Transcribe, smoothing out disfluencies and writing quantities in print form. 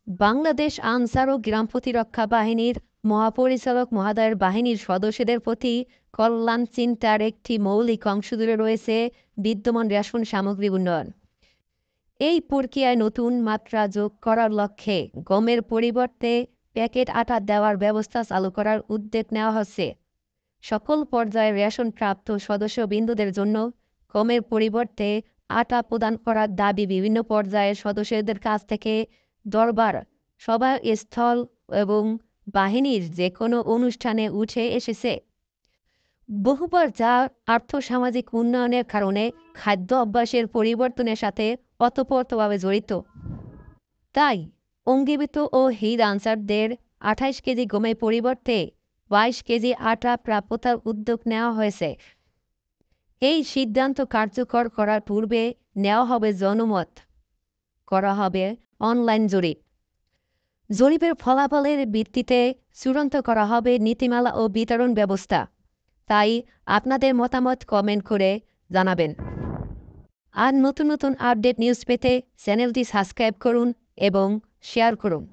বাংলাদেশ আনসার ও গ্রাম প্রতিরক্ষা বাহিনীর মহাপরিচালক মহোদয়ের বাহিনীর সদস্যদের প্রতি কল্যাণ চিন্তার একটি মৌলিক অংশ জুড়ে রয়েছে বিদ্যমান রেশন সামগ্রী উন্নয়ন। এই প্রক্রিয়ায় নতুন মাত্রা যোগ করার লক্ষ্যে গমের পরিবর্তে প্যাকেট আটা দেওয়ার ব্যবস্থা চালু করার উদ্যোগ নেওয়া হচ্ছে। সকল পর্যায়ে রেশন প্রাপ্ত সদস্যবৃন্দদের জন্য গমের পরিবর্তে আটা প্রদান করার দাবি বিভিন্ন পর্যায়ের সদস্যদের কাছ থেকে দরবার, সভাস্থল এবং বাহিনীর যে কোনো অনুষ্ঠানে উঠে এসেছে। বহুবার যা আর্থসামাজিক উন্নয়নের কারণে খাদ্য অভ্যাসের পরিবর্তনের সাথে ওতপ্রোতভাবে জড়িত। তাই অঙ্গীভূত ও হিট আনসারদের ২৮ কেজি গমের পরিবর্তে ২২ কেজি আটা প্রাপ্যতার উদ্যোগ নেওয়া হয়েছে। এই সিদ্ধান্ত কার্যকর করার পূর্বে নেওয়া হবে জনমত, করা হবে অনলাইন জরিপ। জরিপের ফলাফলের ভিত্তিতে চূড়ান্ত করা হবে নীতিমালা ও বিতরণ ব্যবস্থা। তাই আপনাদের মতামত কমেন্ট করে জানাবেন। আর নতুন নতুন আপডেট নিউজ পেতে চ্যানেলটি সাবস্ক্রাইব করুন এবং শেয়ার করুন।